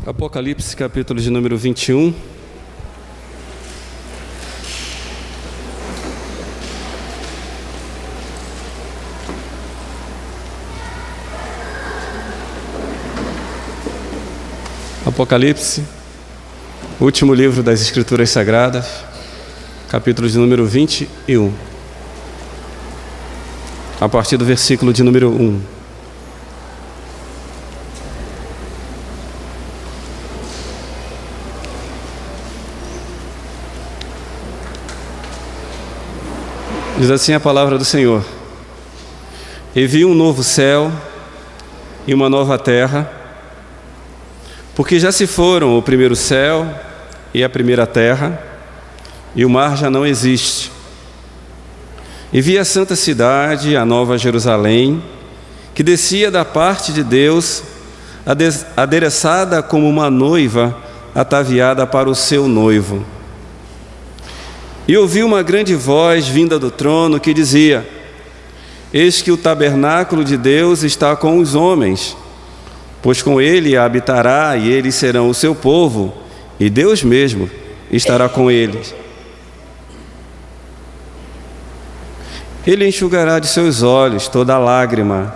Apocalipse, capítulo de número 21. Apocalipse, último livro das Escrituras Sagradas, capítulo de número 21. A partir do versículo de número 1. Diz assim a palavra do Senhor: E vi um novo céu e uma nova terra, porque já se foram o primeiro céu e a primeira terra, e o mar já não existe. E vi a santa cidade, a nova Jerusalém, que descia da parte de Deus, adereçada como uma noiva ataviada para o seu noivo. E ouvi uma grande voz vinda do trono que dizia: Eis que o tabernáculo de Deus está com os homens, pois com ele habitará, e eles serão o seu povo, e Deus mesmo estará com eles. Ele enxugará de seus olhos toda lágrima,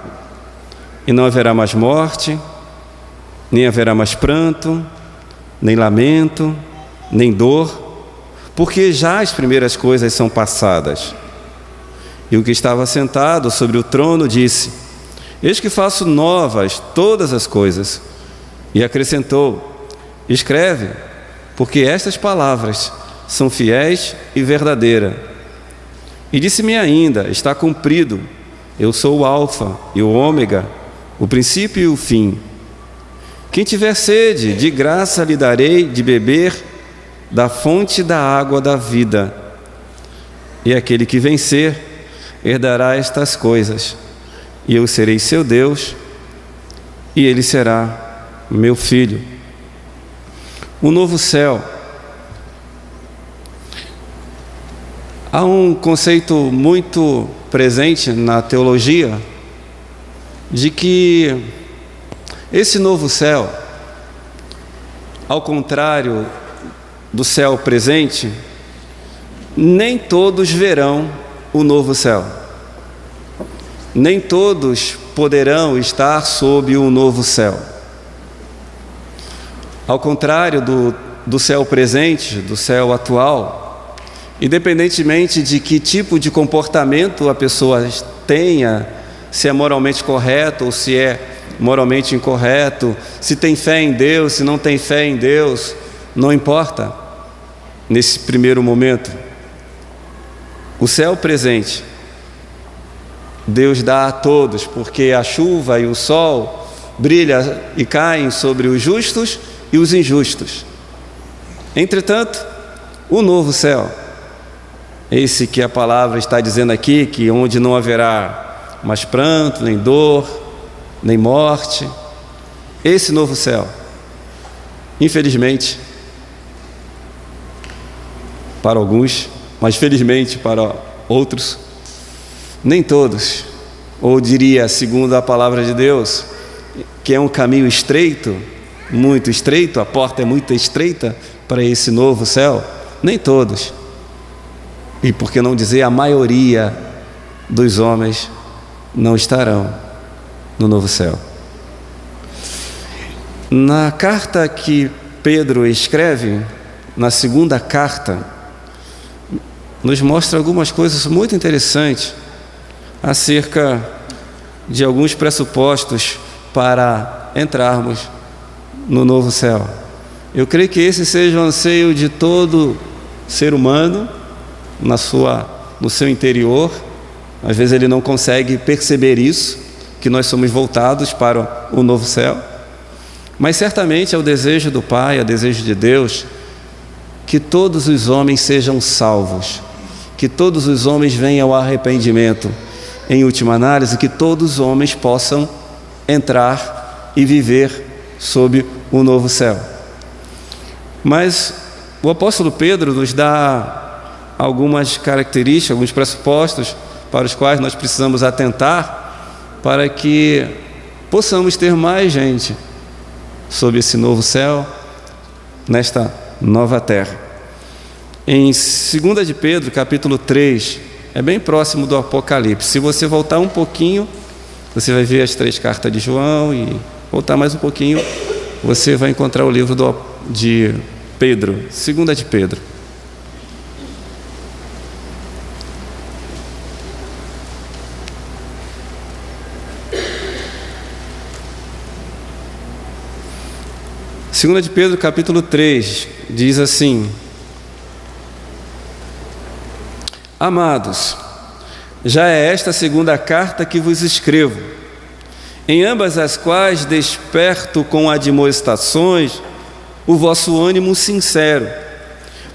e não haverá mais morte, nem haverá mais pranto, nem lamento, nem dor, porque já as primeiras coisas são passadas. E o que estava sentado sobre o trono disse: Eis que faço novas todas as coisas. E acrescentou: Escreve, porque estas palavras são fiéis e verdadeiras. E disse-me ainda: Está cumprido. Eu sou o Alfa e o Ômega, o princípio e o fim. Quem tiver sede, de graça lhe darei de beber da fonte da água da vida. E aquele que vencer herdará estas coisas, e eu serei seu Deus, e ele será meu filho. O novo céu. Há um conceito muito presente na teologia de que esse novo céu, ao contrário do céu presente, nem todos verão o novo céu. Nem todos poderão estar sob o novo céu. Ao contrário do céu presente, do céu atual, independentemente de que tipo de comportamento a pessoa tenha, se é moralmente correto ou se é moralmente incorreto, se tem fé em Deus, se não tem fé em Deus, não importa nesse primeiro momento. O céu presente, Deus dá a todos, porque a chuva e o sol brilham e caem sobre os justos e os injustos. Entretanto, o novo céu, esse que a palavra está dizendo aqui, que onde não haverá mais pranto, nem dor, nem morte, esse novo céu, infelizmente, para alguns, mas felizmente para outros, nem todos, ou diria, segundo a palavra de Deus, que é um caminho estreito, muito estreito, a porta é muito estreita para esse novo céu, nem todos, e por que não dizer a maioria dos homens não estarão no novo céu. Na carta que Pedro escreve, na segunda carta, nos mostra algumas coisas muito interessantes acerca de alguns pressupostos para entrarmos no novo céu. Eu creio que esse seja o anseio de todo ser humano no seu interior. Às vezes ele não consegue perceber isso, que nós somos voltados para o novo céu, mas certamente é o desejo do Pai, é o desejo de Deus, que todos os homens sejam salvos, que todos os homens venham ao arrependimento, em última análise, que todos os homens possam entrar e viver sob o novo céu. Mas o apóstolo Pedro nos dá algumas características, alguns pressupostos para os quais nós precisamos atentar, para que possamos ter mais gente sob esse novo céu, nesta nova terra. Em 2 de Pedro, capítulo 3, é bem próximo do Apocalipse. Se você voltar um pouquinho, você vai ver as 3 cartas de João, e voltar mais um pouquinho, você vai encontrar o livro de Pedro, 2 de Pedro. Segunda de Pedro, capítulo 3, diz assim: Amados, já é esta a segunda carta que vos escrevo, em ambas as quais desperto com admoestações o vosso ânimo sincero,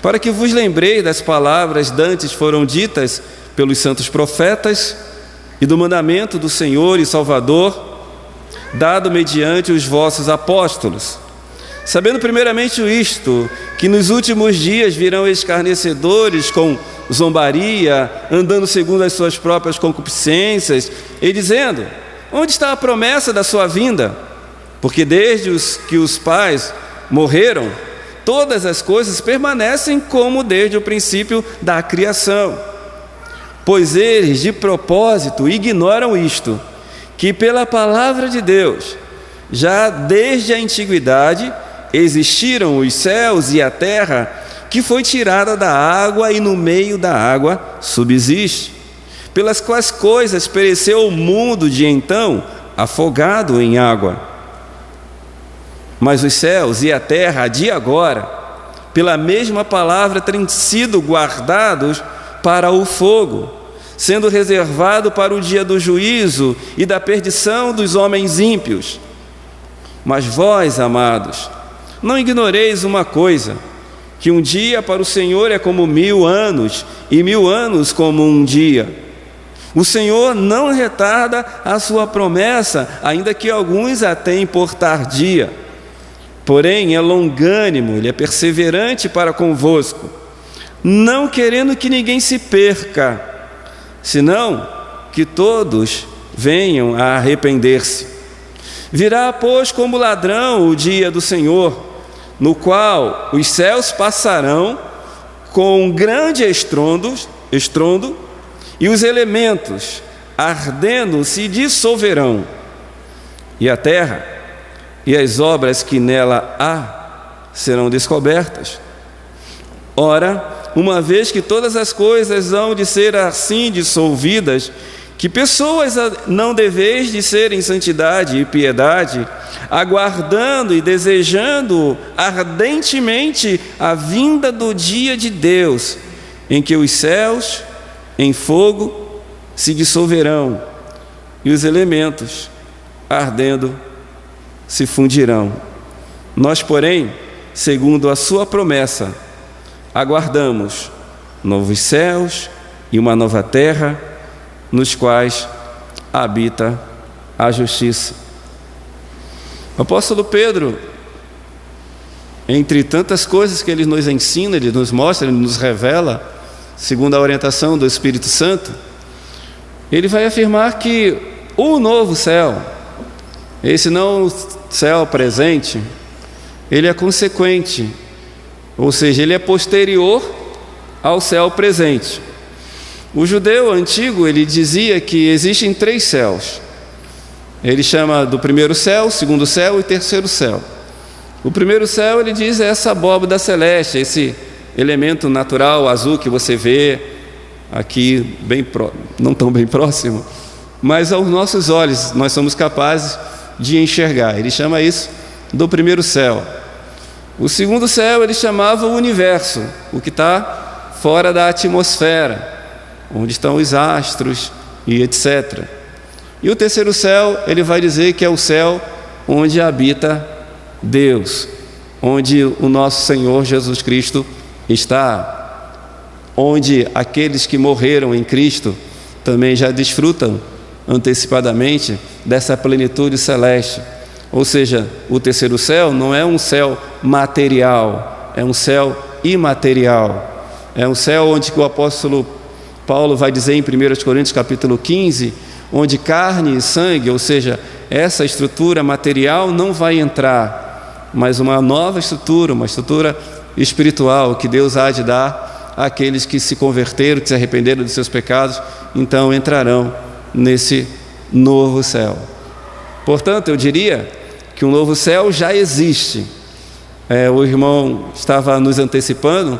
para que vos lembreis das palavras dantes foram ditas pelos santos profetas e do mandamento do Senhor e Salvador, dado mediante os vossos apóstolos, sabendo primeiramente isto, que nos últimos dias virão escarnecedores com zombaria, andando segundo as suas próprias concupiscências, e dizendo: onde está a promessa da sua vinda? Porque desde que os pais morreram, todas as coisas permanecem como desde o princípio da criação. Pois eles de propósito ignoram isto, que pela palavra de Deus, já desde a antiguidade, existiram os céus e a terra, que foi tirada da água e no meio da água subsiste, pelas quais coisas pereceu o mundo de então, afogado em água. Mas os céus e a terra de agora, pela mesma palavra, têm sido guardados para o fogo, sendo reservado para o dia do juízo e da perdição dos homens ímpios. Mas vós, amados, não ignoreis uma coisa, que um dia para o Senhor é como 1000 anos, e 1000 anos como um dia. O Senhor não retarda a sua promessa, ainda que alguns a tenham por tardia. Porém, é longânimo, Ele é perseverante para convosco, não querendo que ninguém se perca, senão que todos venham a arrepender-se. Virá, pois, como ladrão o dia do Senhor, no qual os céus passarão com um grande estrondo, e os elementos, ardendo, se dissolverão, e a terra e as obras que nela há serão descobertas. Ora, uma vez que todas as coisas hão de ser assim dissolvidas, que pessoas não deveis de ser em santidade e piedade, aguardando e desejando ardentemente a vinda do dia de Deus, em que os céus em fogo se dissolverão e os elementos ardendo se fundirão. Nós, porém, segundo a sua promessa, aguardamos novos céus e uma nova terra, nos quais habita a justiça. O apóstolo Pedro, entre tantas coisas que ele nos ensina, ele nos mostra, ele nos revela, segundo a orientação do Espírito Santo, ele vai afirmar que o novo céu, esse não céu presente, ele é consequente, ou seja, ele é posterior ao céu presente. O judeu antigo, ele dizia que existem 3 céus. Ele chama do primeiro céu, segundo céu e terceiro céu. O primeiro céu, ele diz, é essa abóbada celeste, esse elemento natural azul que você vê aqui, não tão bem próximo, mas aos nossos olhos nós somos capazes de enxergar. Ele chama isso do primeiro céu. O segundo céu ele chamava o universo, o que está fora da atmosfera, onde estão os astros e etc. E o terceiro céu, ele vai dizer que é o céu onde habita Deus, onde o nosso Senhor Jesus Cristo está, onde aqueles que morreram em Cristo também já desfrutam antecipadamente dessa plenitude celeste. Ou seja, o terceiro céu não é um céu material, é um céu imaterial. É um céu onde o apóstolo Paulo vai dizer em 1 Coríntios capítulo 15, onde carne e sangue, ou seja, essa estrutura material não vai entrar, mas uma nova estrutura, uma estrutura espiritual que Deus há de dar àqueles que se converteram, que se arrependeram dos seus pecados, então entrarão nesse novo céu. Portanto, eu diria que um novo céu já existe. O irmão estava nos antecipando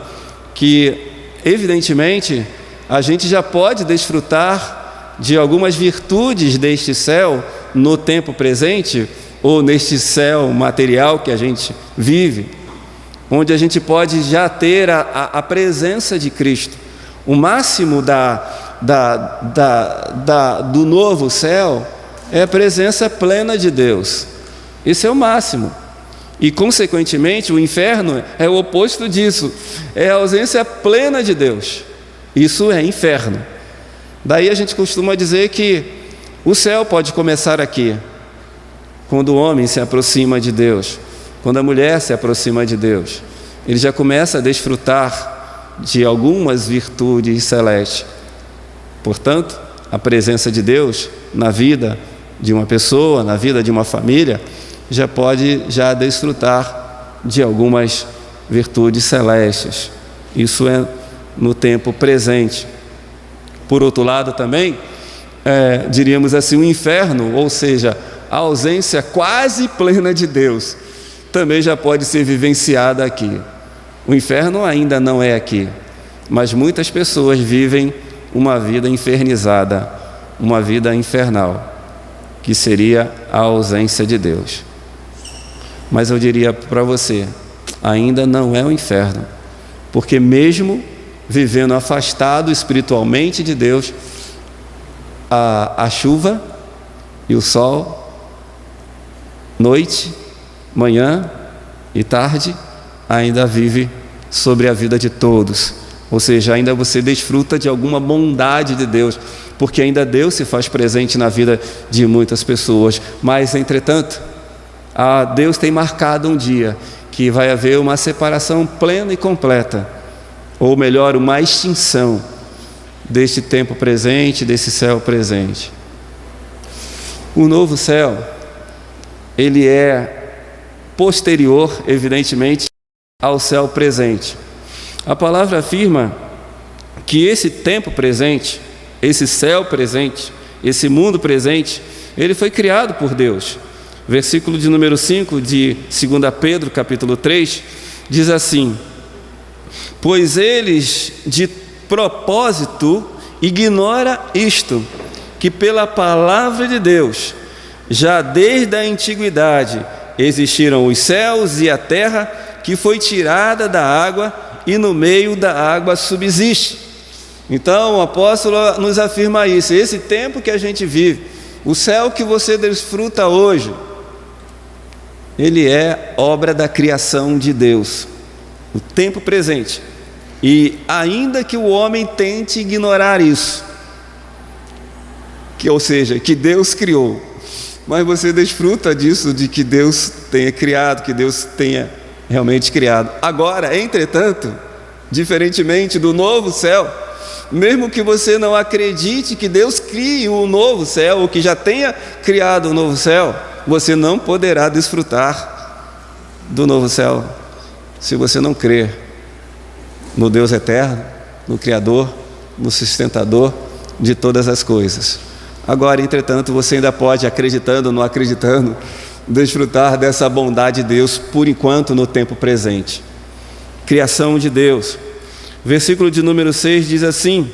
que, evidentemente, a gente já pode desfrutar de algumas virtudes deste céu no tempo presente, ou neste céu material que a gente vive, onde a gente pode já ter a presença de Cristo. O máximo do novo céu é a presença plena de Deus. Esse é o máximo. E, consequentemente, o inferno é o oposto disso. É a ausência plena de Deus. Isso é inferno. Daí a gente costuma dizer que o céu pode começar aqui, quando o homem se aproxima de Deus, quando a mulher se aproxima de Deus. Ele já começa a desfrutar de algumas virtudes celestes. Portanto, a presença de Deus na vida de uma pessoa, na vida de uma família, já pode desfrutar de algumas virtudes celestes. Isso é no tempo presente. Por outro lado também, diríamos assim, o inferno, ou seja, a ausência quase plena de Deus, também já pode ser vivenciada aqui. O inferno ainda não é aqui, mas muitas pessoas vivem uma vida infernizada, uma vida infernal, que seria a ausência de Deus. Mas eu diria para você, ainda não é o inferno, porque mesmo vivendo afastado espiritualmente de Deus, a chuva e o sol, noite, manhã e tarde, ainda vive sobre a vida de todos. Ou seja, ainda você desfruta de alguma bondade de Deus, porque ainda Deus se faz presente na vida de muitas pessoas. Mas, entretanto, Deus tem marcado um dia que vai haver uma separação plena e completa, ou melhor, uma extinção deste tempo presente, desse céu presente. O novo céu, ele é posterior, evidentemente, ao céu presente. A palavra afirma que esse tempo presente, esse céu presente, esse mundo presente, ele foi criado por Deus. Versículo de número 5 de 2 Pedro, capítulo 3, diz assim: pois eles de propósito ignora isto, que pela palavra de Deus, já desde a antiguidade, existiram os céus e a terra, que foi tirada da água e no meio da água subsiste. Então o apóstolo nos afirma isso, esse tempo que a gente vive, o céu que você desfruta hoje, ele é obra da criação de Deus, o tempo presente. E ainda que o homem tente ignorar isso, ou seja, que Deus criou, mas você desfruta disso, de que Deus tenha criado, que Deus tenha realmente criado. Agora, entretanto, diferentemente do novo céu, mesmo que você não acredite que Deus crie um novo céu, ou que já tenha criado um novo céu, você não poderá desfrutar do novo céu se você não crer no Deus eterno, no Criador, no sustentador de todas as coisas. Agora, entretanto, você ainda pode, acreditando ou não acreditando, desfrutar dessa bondade de Deus por enquanto no tempo presente. Criação de Deus. Versículo de número 6 diz assim,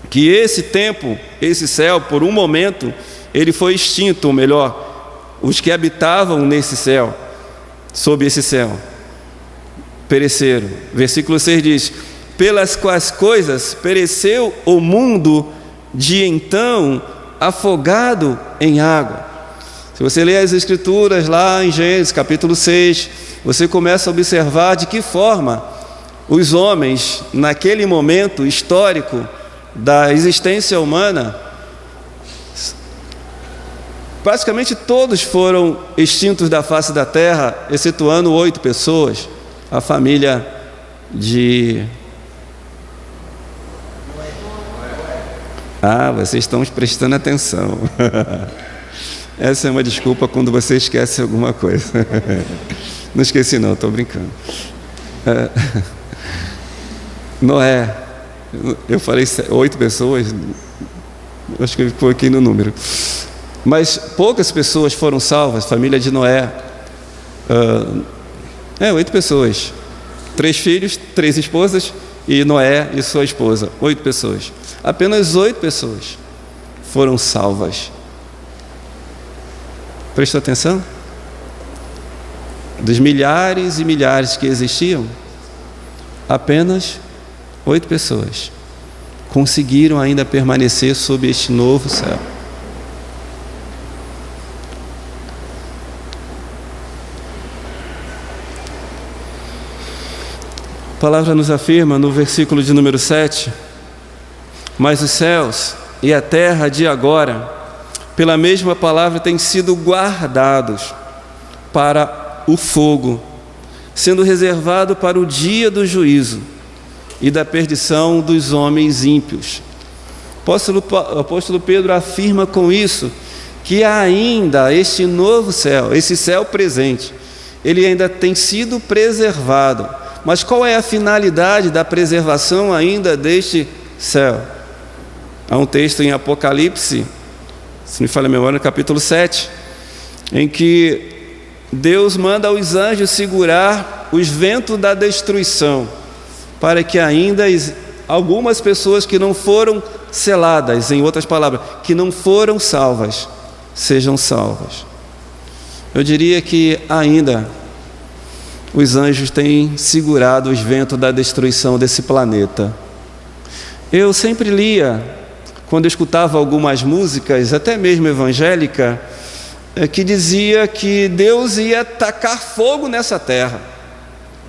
que esse tempo, esse céu, por um momento, ele foi extinto, ou melhor, os que habitavam nesse céu, sob esse céu, pereceram. Versículo 6 diz, pelas quais coisas pereceu o mundo de então afogado em água. Se você ler as escrituras lá em Gênesis capítulo 6, você começa a observar de que forma os homens, naquele momento histórico da existência humana, praticamente todos foram extintos da face da terra, excetuando 8 pessoas, a família de... vocês estão prestando atenção. Essa é uma desculpa quando você esquece alguma coisa. Não esqueci não, estou brincando. Noé, eu falei 8 pessoas, acho que eu coloquei no número. Mas poucas pessoas foram salvas, família de Noé. 8 pessoas. 3 filhos, 3 esposas e Noé e sua esposa. 8 pessoas. Apenas 8 pessoas foram salvas. Prestou atenção? Dos milhares e milhares que existiam, apenas 8 pessoas conseguiram ainda permanecer sob este novo céu. A palavra nos afirma no versículo de número 7: mas os céus e a terra de agora, pela mesma palavra, têm sido guardados para o fogo, sendo reservado para o dia do juízo e da perdição dos homens ímpios. O apóstolo Pedro afirma com isso que ainda este novo céu, esse céu presente, ele ainda tem sido preservado. Mas qual é a finalidade da preservação ainda deste céu? Há um texto em Apocalipse, se me falha a memória, no capítulo 7, em que Deus manda os anjos segurar os ventos da destruição, para que ainda algumas pessoas que não foram seladas, em outras palavras, que não foram salvas, sejam salvas. Eu diria que ainda os anjos têm segurado os ventos da destruição desse planeta. Eu sempre lia, quando eu escutava algumas músicas, até mesmo evangélica, que dizia que Deus ia tacar fogo nessa terra.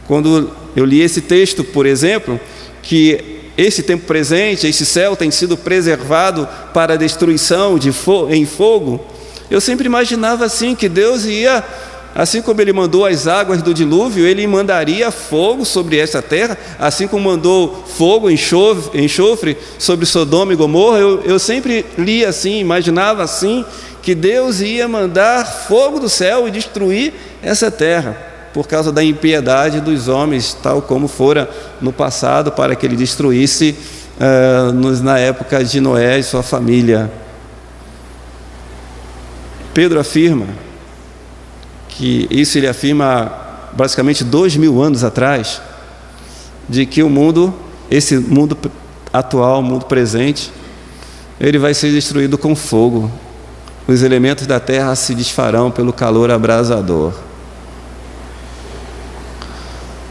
Quando eu li esse texto, por exemplo, que esse tempo presente, esse céu tem sido preservado para a destruição em fogo, eu sempre imaginava assim, que Deus ia, assim como Ele mandou as águas do dilúvio, Ele mandaria fogo sobre esta terra, assim como mandou fogo, enxofre sobre Sodoma e Gomorra. Eu sempre li assim, imaginava assim, que Deus ia mandar fogo do céu e destruir essa terra, por causa da impiedade dos homens, tal como fora no passado, para que Ele destruísse na época de Noé e sua família. Pedro afirma que isso ele afirma basicamente 2000 anos atrás, de que o mundo, esse mundo atual, o mundo presente, ele vai ser destruído com fogo. Os elementos da terra se desfarão pelo calor abrasador.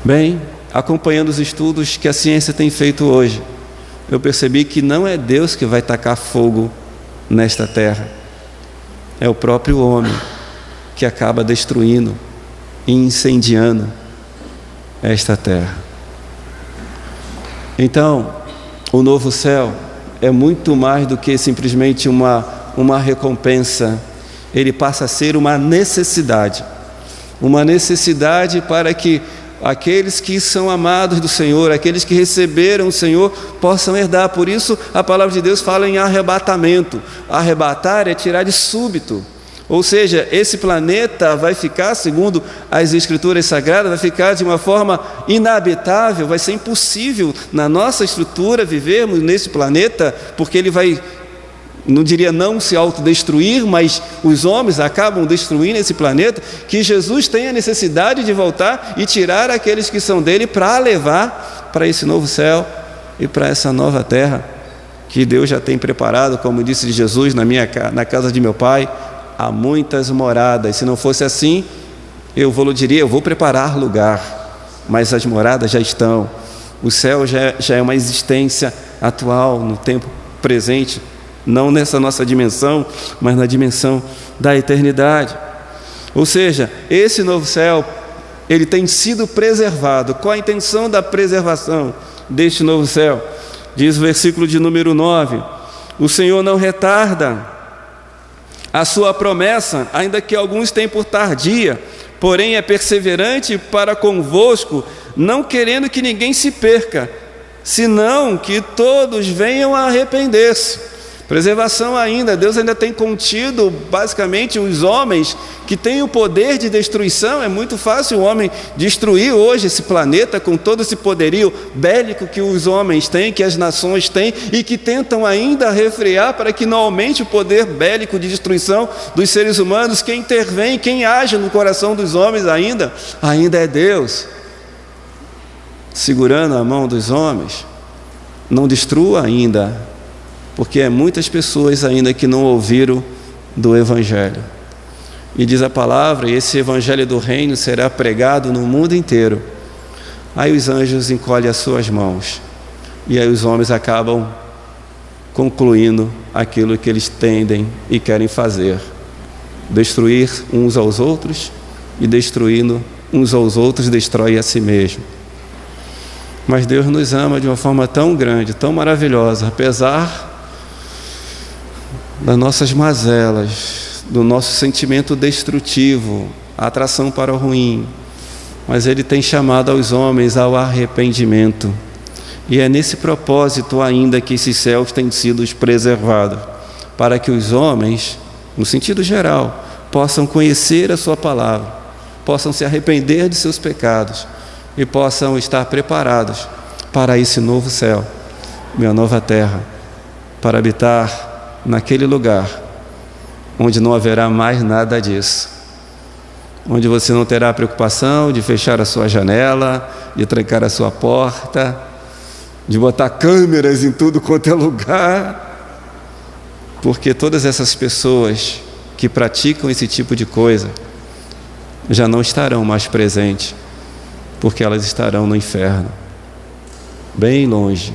Bem, acompanhando os estudos que a ciência tem feito hoje, eu percebi que não é Deus que vai tacar fogo nesta terra, é o próprio homem que acaba destruindo e incendiando esta terra. Então, o novo céu é muito mais do que simplesmente uma recompensa. Ele passa a ser uma necessidade para que aqueles que são amados do Senhor, aqueles que receberam o Senhor, possam herdar. Por isso a palavra de Deus fala em arrebatamento. Arrebatar é tirar de súbito. Ou seja, esse planeta vai ficar, segundo as Escrituras Sagradas, vai ficar de uma forma inabitável, vai ser impossível na nossa estrutura vivermos nesse planeta, porque ele vai, não diria não se autodestruir, mas os homens acabam destruindo esse planeta, que Jesus tem a necessidade de voltar e tirar aqueles que são dele para levar para esse novo céu e para essa nova terra, que Deus já tem preparado, como disse Jesus, na casa de meu Pai há muitas moradas. Se não fosse assim, eu vou preparar lugar, mas as moradas já estão. O céu já é uma existência atual, no tempo presente, não nessa nossa dimensão, mas na dimensão da eternidade. Ou seja, esse novo céu, ele tem sido preservado. Qual a intenção da preservação deste novo céu? Diz o versículo de número 9: o Senhor não retarda a sua promessa, ainda que alguns tenham por tardia, porém é perseverante para convosco, não querendo que ninguém se perca, senão que todos venham a arrepender-se. Preservação ainda, Deus ainda tem contido basicamente os homens que têm o poder de destruição. É muito fácil o homem destruir hoje esse planeta com todo esse poderio bélico que os homens têm, que as nações têm e que tentam ainda refrear para que não aumente o poder bélico de destruição dos seres humanos. Quem intervém, quem age no coração dos homens ainda é Deus, segurando a mão dos homens. Não destrua ainda, porque há muitas pessoas ainda que não ouviram do Evangelho. E diz a palavra, e esse Evangelho do Reino será pregado no mundo inteiro. Aí os anjos encolhem as suas mãos, e aí os homens acabam concluindo aquilo que eles tendem e querem fazer: destruir uns aos outros, e destruindo uns aos outros, destrói a si mesmo. Mas Deus nos ama de uma forma tão grande, tão maravilhosa, apesar das nossas mazelas, do nosso sentimento destrutivo, a atração para o ruim, mas Ele tem chamado aos homens ao arrependimento, e é nesse propósito ainda que esses céus têm sido preservados, para que os homens, no sentido geral, possam conhecer a sua palavra, possam se arrepender de seus pecados e possam estar preparados para esse novo céu e a nova terra, para habitar naquele lugar onde não haverá mais nada disso, onde você não terá preocupação de fechar a sua janela, de trancar a sua porta, de botar câmeras em tudo quanto é lugar, porque todas essas pessoas que praticam esse tipo de coisa já não estarão mais presentes, porque elas estarão no inferno, bem longe,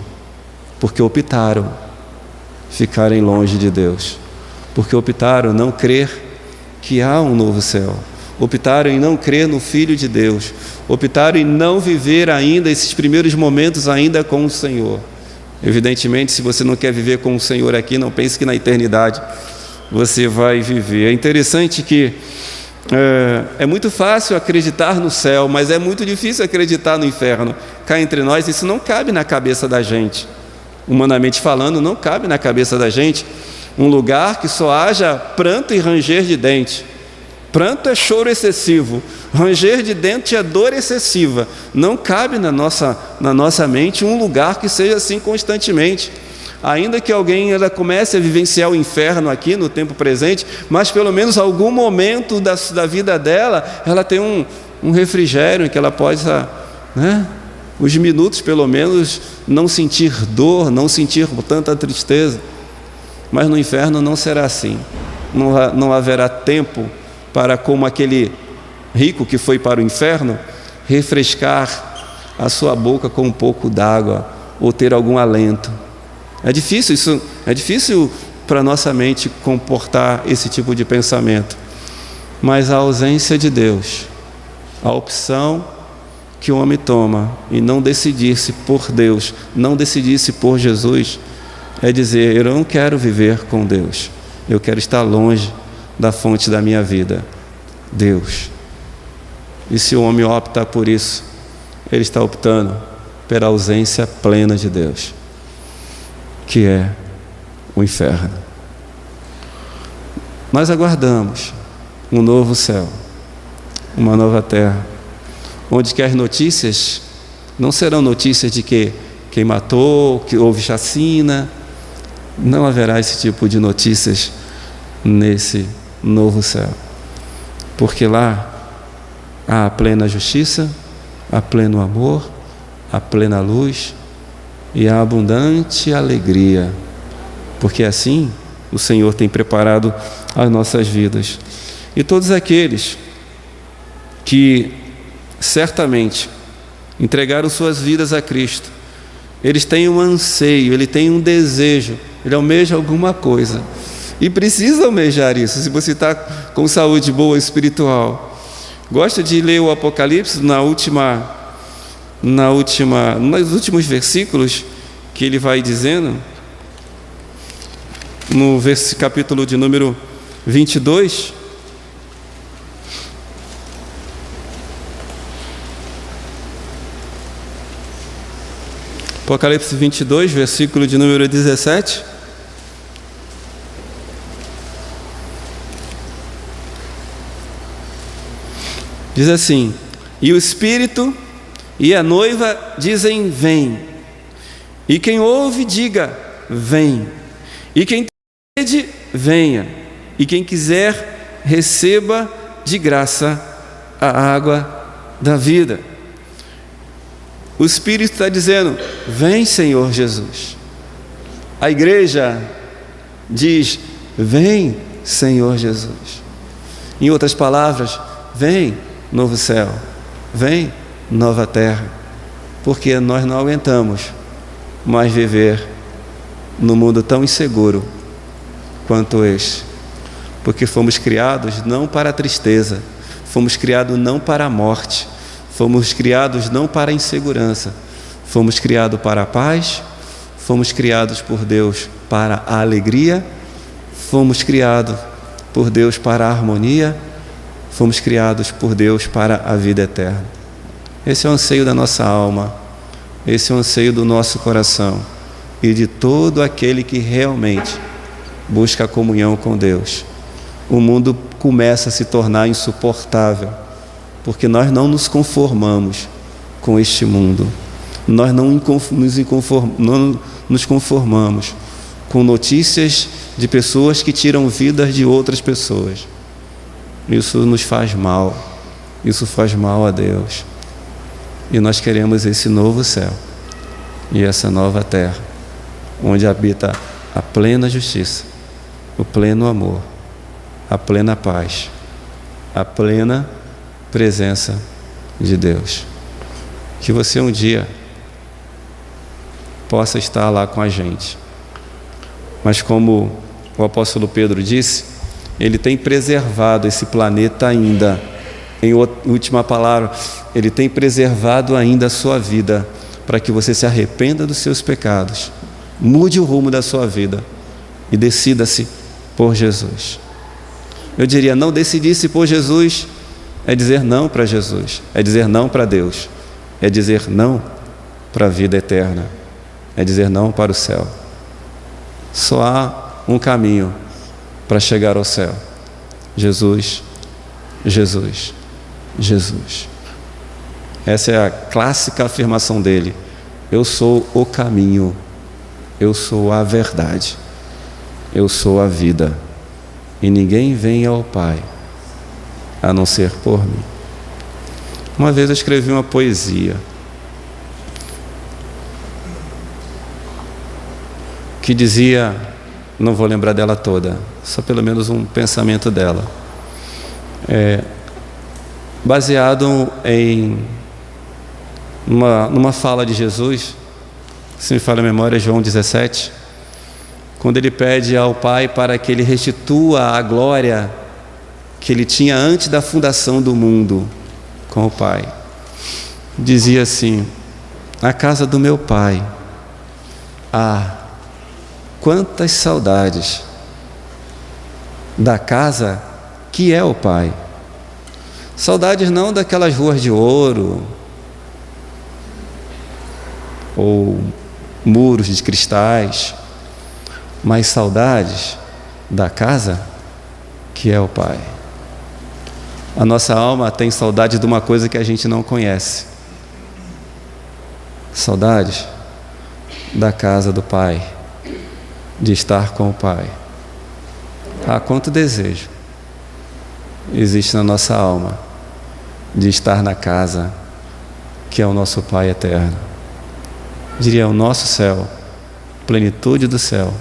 porque optaram ficarem longe de Deus, porque optaram não crer que há um novo céu, optaram em não crer no Filho de Deus, optaram em não viver ainda esses primeiros momentos ainda com o Senhor. Evidentemente, se você não quer viver com o Senhor aqui, não pense que na eternidade você vai viver. É interessante que é muito fácil acreditar no céu, mas é muito difícil acreditar no inferno. Cá entre nós, isso não cabe na cabeça da gente. Humanamente falando, não cabe na cabeça da gente um lugar que só haja pranto e ranger de dente. Pranto é choro excessivo, ranger de dente é dor excessiva. Não cabe na nossa mente um lugar que seja assim constantemente. Ainda que alguém comece a vivenciar o inferno aqui no tempo presente, mas pelo menos algum momento da vida dela, ela tem um refrigério em que ela possa, os minutos pelo menos, não sentir dor, não sentir tanta tristeza. Mas no inferno não será assim. Não haverá tempo para, como aquele rico que foi para o inferno, refrescar a sua boca com um pouco d'água ou ter algum alento. É difícil para a nossa mente comportar esse tipo de pensamento. Mas a ausência de Deus, a opção que o homem toma e não decidir-se por Deus, não decidir-se por Jesus, é dizer: eu não quero viver com Deus, eu quero estar longe da fonte da minha vida, Deus. E se o homem opta por isso, ele está optando pela ausência plena de Deus, que é o inferno. Nós aguardamos um novo céu, uma nova terra, onde que as notícias não serão notícias de que quem matou, que houve chacina. Não haverá esse tipo de notícias nesse novo céu, porque lá há a plena justiça, há pleno amor, há plena luz e há abundante alegria, porque assim o Senhor tem preparado as nossas vidas. E todos aqueles que certamente entregaram suas vidas a Cristo, eles têm um anseio, ele tem um desejo, ele almeja alguma coisa, e precisa almejar isso. Se você está com saúde boa espiritual, gosta de ler o Apocalipse nos últimos versículos, que ele vai dizendo, no capítulo de número 22, Apocalipse 22, versículo de número 17. Diz assim: e o Espírito e a noiva dizem: vem. E quem ouve, diga: vem. E quem tem sede, venha. E quem quiser, receba de graça a água da vida. O Espírito está dizendo: vem, Senhor Jesus. A igreja diz: vem, Senhor Jesus. Em outras palavras, vem, novo céu, vem, nova terra. Porque nós não aguentamos mais viver no mundo tão inseguro quanto este. Porque fomos criados não para a tristeza, fomos criados não para a morte, fomos criados não para a insegurança, fomos criados para a paz, fomos criados por Deus para a alegria, fomos criados por Deus para a harmonia, fomos criados por Deus para a vida eterna. Esse é o anseio da nossa alma, esse é o anseio do nosso coração e de todo aquele que realmente busca a comunhão com Deus. O mundo começa a se tornar insuportável, porque nós não nos conformamos com este mundo. Nós não nos conformamos com notícias de pessoas que tiram vidas de outras pessoas. Isso nos faz mal, isso faz mal a Deus. E nós queremos esse novo céu e essa nova terra, onde habita a plena justiça, o pleno amor, a plena paz, a plena presença de Deus. Que você um dia possa estar lá com a gente. Mas como o apóstolo Pedro disse, ele tem preservado esse planeta ainda. Em última palavra, ele tem preservado ainda a sua vida, para que você se arrependa dos seus pecados, mude o rumo da sua vida e decida-se por Jesus. Eu diria, não decidir-se por Jesus é dizer não para Jesus, é dizer não para Deus, é dizer não para a vida eterna, é dizer não para o céu. Só há um caminho para chegar ao céu: Jesus, Jesus, Jesus. Essa é a clássica afirmação dele: eu sou o caminho, eu sou a verdade, eu sou a vida, e ninguém vem ao Pai a não ser por mim. Uma vez eu escrevi uma poesia que dizia, não vou lembrar dela toda, só pelo menos um pensamento dela, baseado em numa fala de Jesus, se me falha a memória, João 17, quando ele pede ao Pai para que ele restitua a glória que ele tinha antes da fundação do mundo com o Pai. Dizia assim: na casa do meu Pai, quantas saudades da casa que é o Pai. Saudades não daquelas ruas de ouro ou muros de cristais, mas saudades da casa que é o Pai. A nossa alma tem saudade de uma coisa que a gente não conhece. Saudades da casa do Pai, de estar com o Pai. Quanto desejo existe na nossa alma de estar na casa que é o nosso Pai eterno. Diria, o nosso céu, plenitude do céu,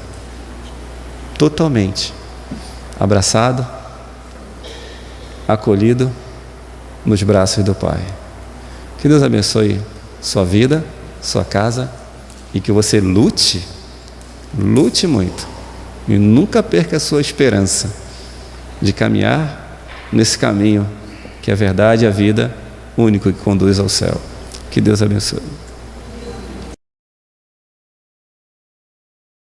totalmente abraçado, acolhido nos braços do Pai. Que Deus abençoe sua vida, sua casa, e que você lute muito e nunca perca a sua esperança de caminhar nesse caminho que é a verdade e a vida, único que conduz ao céu. Que Deus abençoe.